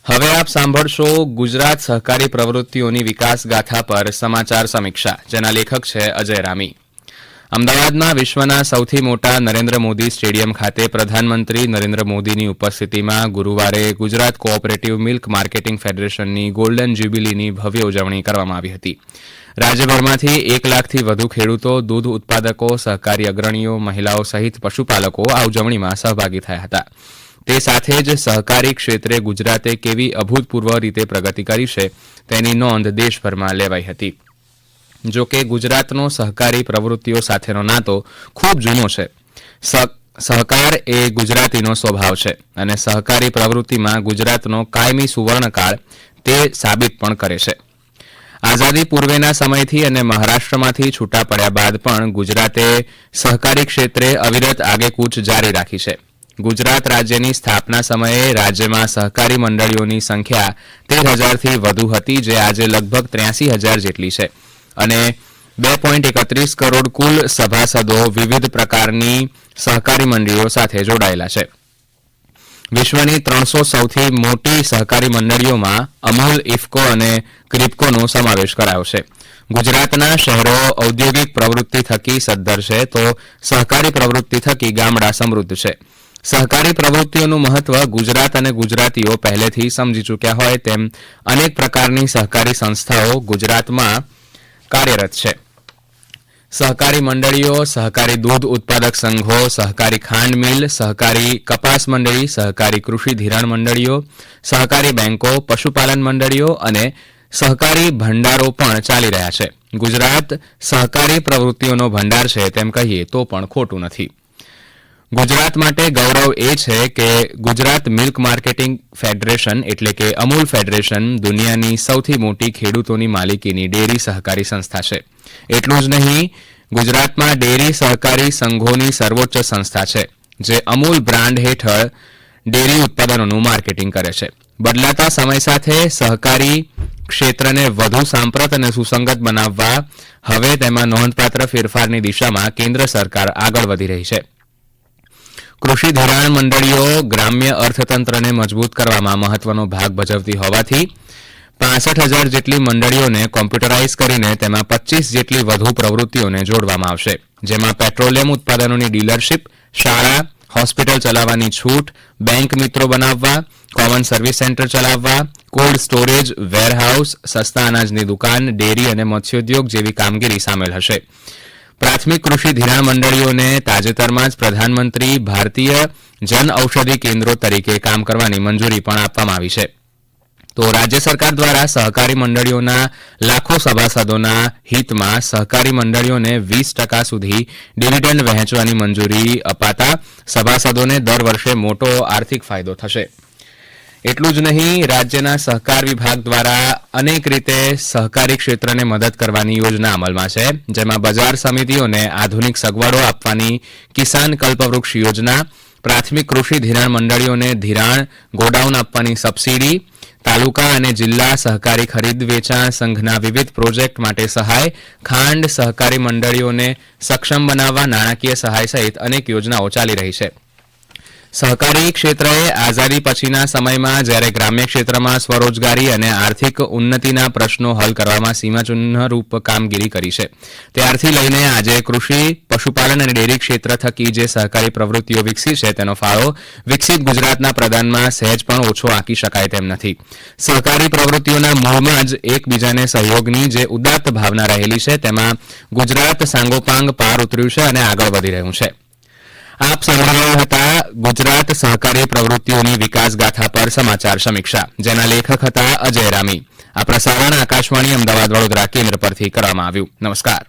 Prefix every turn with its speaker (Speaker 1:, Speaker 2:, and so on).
Speaker 1: હવે આપ સાંભળશો ગુજરાત સહકારી પ્રવૃત્તિઓની વિકાસ ગાથા પર સમાચાર સમીક્ષા, જેના લેખક છે અજય રામી. અમદાવાદમાં વિશ્વના સૌથી મોટા નરેન્દ્ર મોદી સ્ટેડિયમ ખાતે પ્રધાનમંત્રી નરેન્દ્ર મોદીની ઉપસ્થિતિમાં ગુરુવારે ગુજરાત કોઓપરેટિવ મિલ્ક માર્કેટિંગ ફેડરેશનની ગોલ્ડન જ્યુબિલીની ભવ્ય ઉજવણી કરવામાં આવી હતી. રાજ્યભરમાંથી 1 લાખથી વધુ ખેડૂતો, દૂધ ઉત્પાદકો, સહકારી અગ્રણીઓ, મહિલાઓ સહિત પશુપાલકો આ ઉજવણીમાં સહભાગી થયા હતા. તે સાથે જ સહકારી ક્ષેત્રે ગુજરાતે કેવી અભૂતપૂર્વ રીતે પ્રગતિ કરી છે તેની નોંધ દેશભરમાં લેવાઈ હતી. જો કે ગુજરાતનો સહકારી પ્રવૃત્તિઓ સાથેનો નાતો ખૂબ જૂનો છે. સહકાર એ ગુજરાતીનો સ્વભાવ છે અને સહકારી પ્રવૃત્તિમાં ગુજરાતનો કાયમી સુવર્ણકાળ તે સાબિત પણ કરે છે. આઝાદી પૂર્વેના સમયથી અને મહારાષ્ટ્રમાંથી છૂટા પડ્યા બાદ પણ ગુજરાતે સહકારી ક્ષેત્રે અવિરત આગેકૂચ જારી રાખી છે. ગુજરાત રાજ્યની સ્થાપના સમયે રાજ્યમાં સહકારી મંડળીઓની સંખ્યા 13,000થી વધુ હતી, જે આજે લગભગ 83,000 જેટલી છે અને 2.31 કરોડ કુલ સભાસદો વિવિધ પ્રકારની સહકારી મંડળીઓ સાથે જોડાયેલા છે. વિશ્વની 300 સૌથી મોટી સહકારી મંડળીઓમાં અમૂલ, ઇફકો અને ક્રિપ્કોનો સમાવેશ કરાયો છે. ગુજરાતના શહેરો ઔદ્યોગિક પ્રવૃત્તિ થકી સદ્ધર છે, તો સહકારી પ્રવૃત્તિ થકી ગામડા સમૃદ્ધ છે. સહકારી પ્રવૃત્તિઓનું મહત્વ ગુજરાત અને ગુજરાતીઓ પહેલેથી સમજી ચૂક્યા હોય તેમ અનેક પ્રકારની સહકારી સંસ્થાઓ ગુજરાતમાં કાર્યરત છે. સહકારી મંડળીઓ, સહકારી દૂધ ઉત્પાદક સંઘો, સહકારી ખાંડ મિલ, સહકારી કપાસ મંડળી, સહકારી કૃષિ ધિરાણ મંડળીઓ, સહકારી બેંકો, પશુપાલન મંડળીઓ અને સહકારી ભંડારો પણ ચાલી રહ્યા છે. ગુજરાત સહકારી પ્રવૃત્તિઓનો ભંડાર છે તેમ કહીએ તો પણ ખોટું નથી. ગુજરાત માટે ગૌરવ એ છે કે ગુજરાત મિલ્ક માર્કેટિંગ ફેડરેશન એટલે કે અમૂલ ફેડરેશન દુનિયાની સૌથી મોટી ખેડૂતોની માલિકીની ડેરી સહકારી સંસ્થા છે. એટલું જ નહીં, ગુજરાતમાં ડેરી સહકારી સંઘોની સર્વોચ્ચ સંસ્થા છે, જે અમૂલ બ્રાન્ડ હેઠળ ડેરી ઉત્પાદનોનું માર્કેટિંગ કરે છે. બદલાતા સમય સાથે સહકારી ક્ષેત્રને વધુ સાંપ્રત અને સુસંગત બનાવવા હવે તેમાં નોંધપાત્ર ફેરફારની દિશામાં કેન્દ્ર સરકાર આગળ વધી રહી છે. કૃષિ ધિરાણ મંડળીઓ ગ્રામ્ય અર્થતંત્રને મજબૂત કરવામાં મહત્વનો ભાગ ભજવતી હોવાથી 65,000 જેટલી મંડળીઓને કોમ્પ્યુટરાઇઝ કરીને તેમાં 25 જેટલી વધુ પ્રવૃત્તિઓને જોડવામાં આવશે, જેમાં પેટ્રોલિયમ ઉત્પાદનોની ડીલરશીપ, શાળા, હોસ્પિટલ ચલાવવાની છૂટ, બેંક મિત્રો બનાવવા, કોમન સર્વિસ સેન્ટર ચલાવવા, કોલ્ડ સ્ટોરેજ, વેરહાઉસ, સસ્તા અનાજની દુકાન, ડેરી અને મત્સ્યોદ્યોગ જેવી કામગીરી સામેલ હશે. પ્રાથમિક કૃષિ ધિરાણ મંડળીઓને તાજેતરમાં જ પ્રધાનમંત્રી ભારતીય જન ઔષધિ કેન્દ્રો તરીકે કામ કરવાની મંજૂરી પણ આપવામાં આવી છે. તો રાજ્ય સરકાર દ્વારા સહકારી મંડળીઓના લાખો સભાસદોના હિતમાં સહકારી મંડળીઓને 20% સુધી ડિવિડન્ડ વહેંચવાની મંજૂરી અપાતા સભાસદોને દર વર્ષે મોટો આર્થિક ફાયદો થશે. એટલું જ નહીં, રાજ્યના સહકાર વિભાગ દ્વારા અનેક રીતે સહકારી ક્ષેત્રને મદદ કરવાની યોજના અમલમાં છે, જેમાં બજાર સમિતિઓને આધુનિક સગવડો આપવાની કિસાન કલ્પવૃક્ષ યોજના, પ્રાથમિક કૃષિ ધિરાણ મંડળીઓને ધિરાણ ગોડાઉન આપવાની સબસિડી, તાલુકા અને જિલ્લા સહકારી ખરીદ વેચાણ સંઘના વિવિધ પ્રોજેક્ટ માટે સહાય, ખાંડ સહકારી મંડળીઓને સક્ષમ બનાવવા નાણાકીય સહાય સહિત અનેક યોજનાઓ ચાલી રહી છે. સહકારી ક્ષેત્રએ આઝાદી પછીના સમયમાં જ્યારે ગ્રામ્ય ક્ષેત્રમાં સ્વરોજગારી અને આર્થિક ઉન્નતિના પ્રશ્નો હલ કરવામાં સીમાચિહ્નરૂપ કામગીરી કરી છે. ત્યારથી લઈને આજે કૃષિ, પશુપાલન અને ડેરી ક્ષેત્ર થકી જે સહકારી પ્રવૃત્તિઓ વિકસી છે તેનો ફાળો વિકસિત ગુજરાતના પ્રદાનમાં સહેજ પણ ઓછો આંકી શકાય તેમ નથી. સહકારી પ્રવૃત્તિઓના મૂળમાં જ એકબીજાને સહયોગની જે ઉદાત્ત ભાવના રહેલી છે, તેમાં ગુજરાત સાંગોપાંગ પાર ઉતર્યું છે અને આગળ વધી રહ્યું છે. આપ સાંભળી રહ્યા હતા ગુજરાત સહકારી પ્રવૃત્તિઓની વિકાસ ગાથા પર સમાચાર સમીક્ષા, જેના લેખક હતા અજય રામી. આ પ્રસારણ આકાશવાણી અમદાવાદ વડોદરા કેન્દ્ર પરથી કરવામાં આવ્યું. નમસ્કાર.